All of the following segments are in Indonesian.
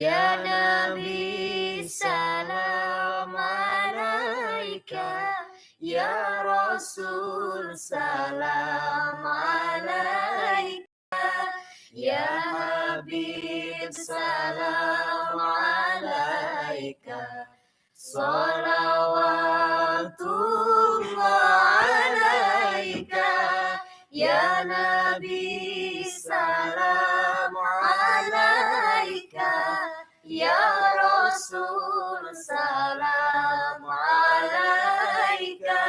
Ya Nabi salam alaika, Ya Rasul salam alaika, Ya Habib salam alaika, Salawatullah alaika, Ya Nabi salam alaika, Ya Rasul salam alaika,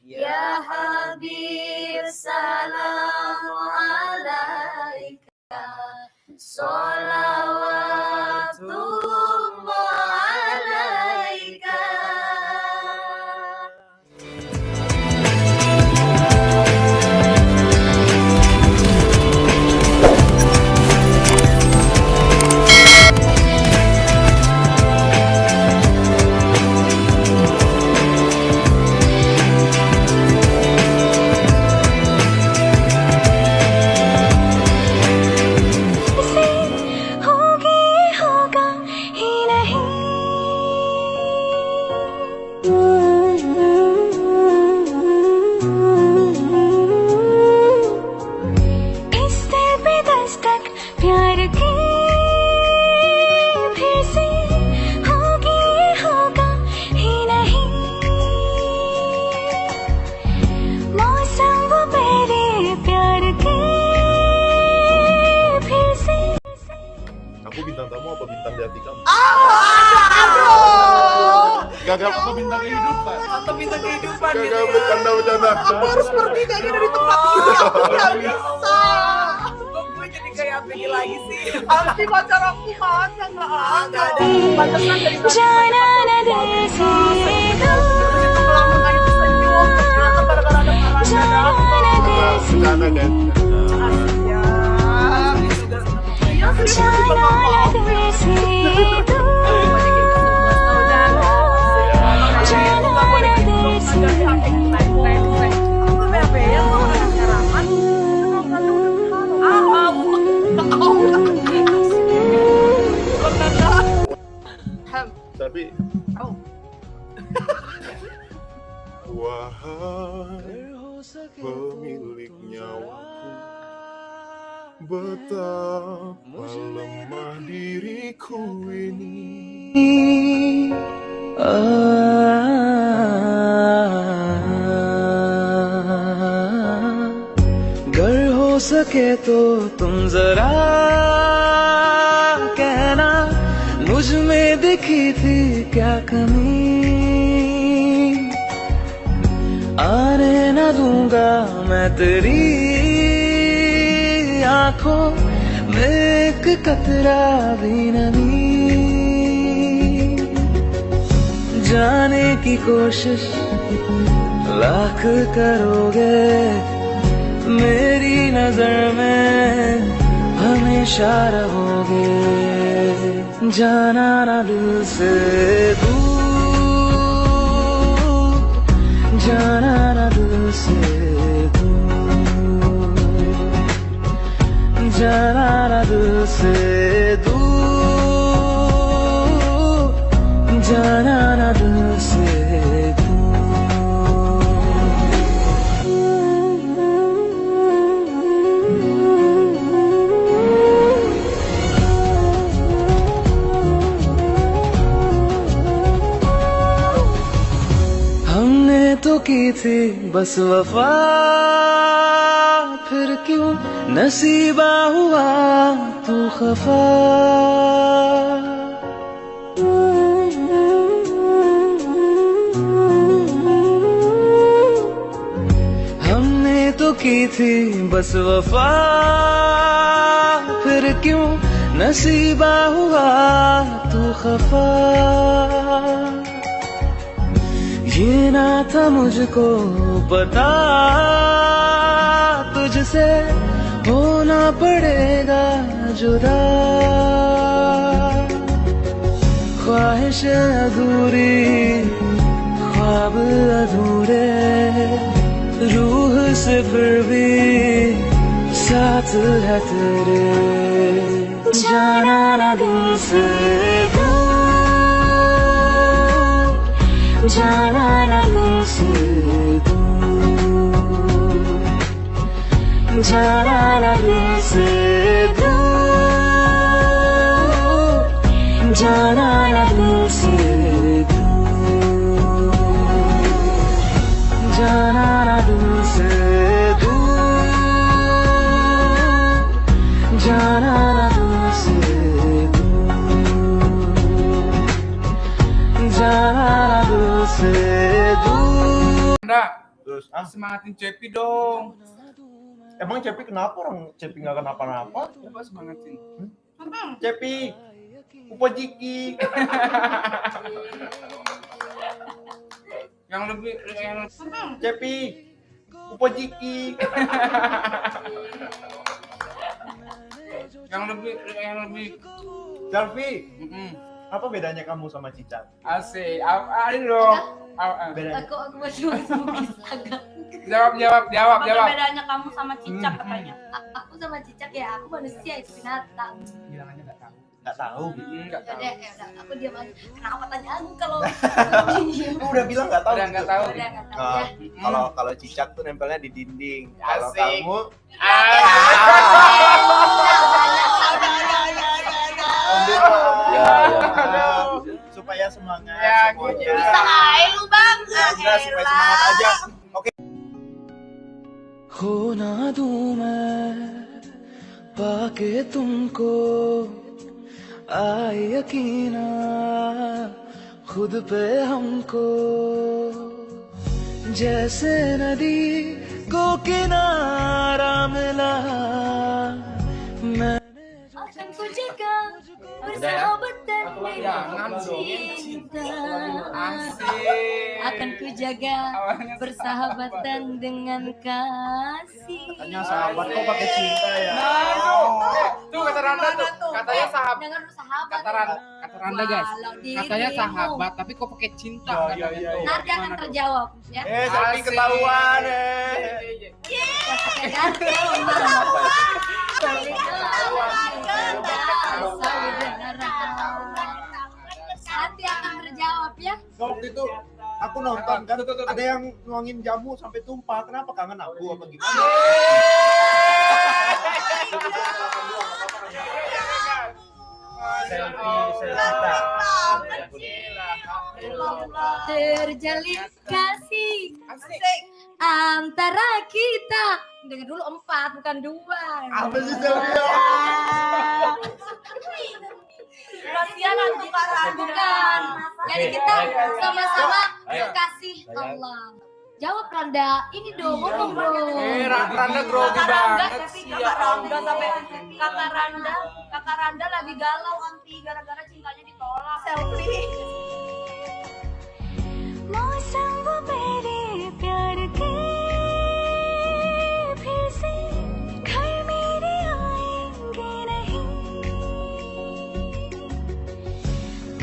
Ya Habib salam alaika, Salawatullah alaika. Aku bintang tamu apa bintang di hati kamu? Aduh. Gak apa bintang kehidupan. Atau bintang kehidupan Gak gitu ya. bercanda. Aku harus pergi kayaknya dari tempat ini. Aku gak bisa. Kok gue jadi kayak APG lagi sih? Anti pacar aku mana? Gak ada. Pantesan dari tadi. Melamun itu senyum. Ternyata gara-gara ada Bercanda kan? Ya. Iya serius juga Tapi wahai pemilik nyawaku, betapa lemah diriku ini. गर हो सके तो तुम जरा कहना, मुझ में दिखी थी क्या कमी। आने न दूंगा मैं तेरी आंखों में एक कतरा भी नमी। जाने की कोशिश लाख करोगे, मेरी नजर में हमेशा रहोगे। जाना ना दिल से दूर, जाना ना दिल से दूर, जाना ना दिल से दूर, जाना ना दिल से तो की थी बस वफा, फिर क्यों नसीबा हुआ तू खफा। हमने तो की थी बस वफा, फिर क्यों नसीबा हुआ तू खफा। ये ना था मुझको पता, तुझसे होना पड़ेगा जुदा। ख्वाहिश अधूरी, ख्वाब अधूरे, रूह से फिर भी साथ है तेरे। जाना ना दिल से दूर, जाना ना दिल से दूर, जाना ना दिल से दूर, जाना ना दिल से दूर, जाना ना दिल से दूर, जाना ना दिल से दूर, जाना ना दिल से दूर. Nggak, Terus, semangatin Cepi dong. emang Cepi kenapa? Orang Cepi nggak kenapa-napa. Coba semangatin. Cepi, Upo Jiki. Yang lebih, yang Cepi, Upo Jiki. yang lebih. Selfie, Mm-mm. apa bedanya kamu sama Cicat? Asik. Ada dong. Bedanya? Aku masih agak. Jawab. Apa bedanya kamu sama cicak katanya? Aku sama cicak ya, aku manusia itu binatang. Bilang aja nggak tahu. Nggak tahu. Nggak tahu. Ya udah, aku diam aja. Kenapa tanya aku kalau Kamu udah bilang nggak tahu. Udah nggak tahu. udah nggak tahu Nah, ya. kalau Cicak tuh nempelnya di dinding. Kalau Asik. kamu supaya semangat Ya, semuanya. gitu. Bisa aja lu bang. Ya, udah, supaya semangat aja. Oke. खो ना दूं मैं पाके तुमको, आए यकीना खुद पे हमको, जैसे नदी को किनारा मिला मैं. Akan ku jaga persahabatan dengan cinta. Asik. Akan ku jaga Awalnya persahabatan dengan kasih. Katanya sahabat kok pakai cinta ya. Tuh kata Randa tuh. Katanya sahabat. Jangan lu sahabat. Kata Randa guys. Walau Katanya dirimu. sahabat tapi kok pakai cinta. Iya, iya, iya. Nanti akan terjawab ya. Tapi ketahuan Nanti akan terjawab ya. Waktu itu aku nonton kan ada yang nuangin jamu sampai tumpah. Kenapa kangen aku apa gimana? Terjalin kasih antara kita. Dengar dulu 4 bukan 2. Apa sih selfie? Kasihan bukan. Jadi kita sama-sama kasih Allah. Jawab Randa, ini dong ngomong dong. Randa grogi banget. Kakak Randa lagi galau anti gara-gara cintanya ditolak. Selfie. मौसम वो मेरे प्यार के फिर से घर मेरे आएंगे नहीं,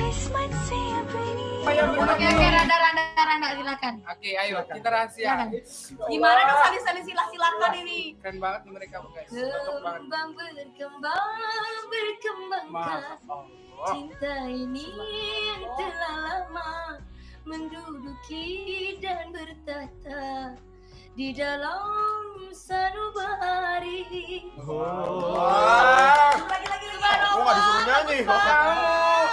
किस्मत से अपनी. Oke, Randa silakan. Oke, ayo kita rahasia. Silakan. Gimana dong saling silakan ini? Keren banget nih mereka guys. Cocok banget. Berkembangkan Maaf. Allah. cinta ini yang telah lama menduduki dan bertahta di dalam sanubari. Lagi. Aku nggak disuruh nyanyi.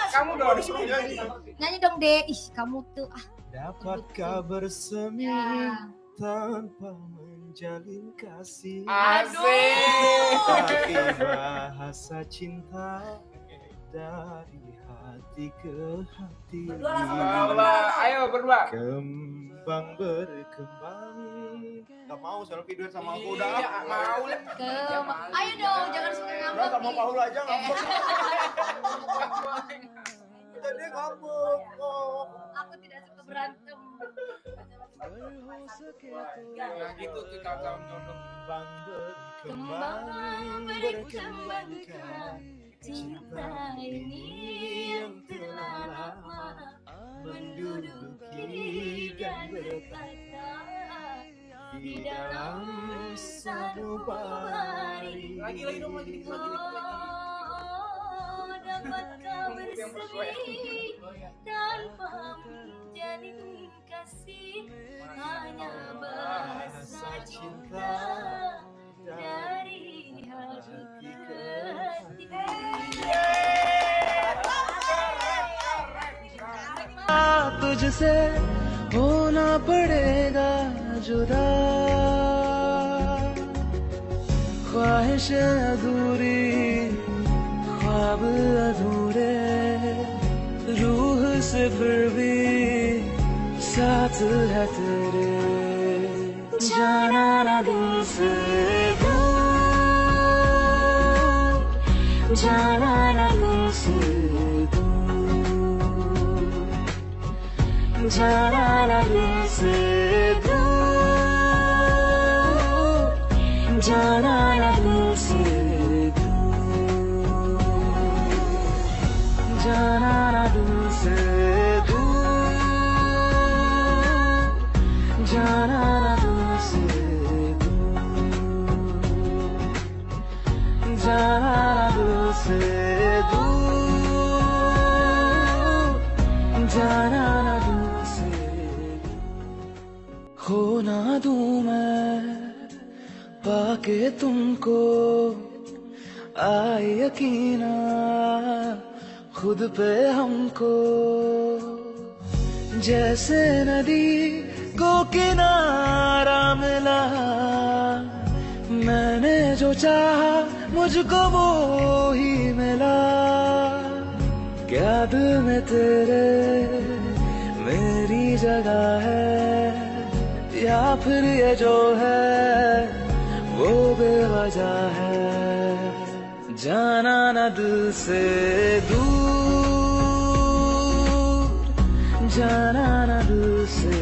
Kamu dong disuruh nyanyi. Nyanyi dong deh, ih kamu tuh Dapatkah bersemi ya. tanpa menjalin kasih? Asik. Tapi bahasa cinta dari hati ke hati. Allah, ayo berdua. Kembang berkembang. Gak mau selfie duet sama aku udah. Iya, mau lah. Ayo dong, jangan suka Udah ngambek sama nih. Paul aja ngambek. Jadi ngambek kok. Aku tidak suka berantem. Nah gitu tuh kawan-kawan nyodong. Kembang berkembangkan Cinta ini yang telah lama menduduki dan bertahta di dalam sanubari. Lagi dong, lagi. dapat kau bersemi tanpa menjalin kasih, hanya bahasa cinta dari hati ke hati. तुझसे होना पड़ेगा जुदा, ख्वाहिश अधूरी ख्वाब अधूरे, रूह से फिर भी साथ है तेरे, जाना ना दिल से दूर, जाना ना दिल से दूर, जाना ना दिल से दूर, जाना ना दिल से दूर, जाना ना दिल से दूर, जाना ना दिल से दूर, जाना ना दिल से दूर, जाना ना दिल से दूर। खो ना दूं मैं पाके तुमको, आए यकीना खुद पे हमको, जैसे नदी को किनारा मिला, मैंने जो चाहा मुझको वो ही मिला, क्या दिल में तेरे मेरी जगह है, या फिर ये जो है वो बेवजह है, जाना ना दिल से दूर, जाना ना दिल से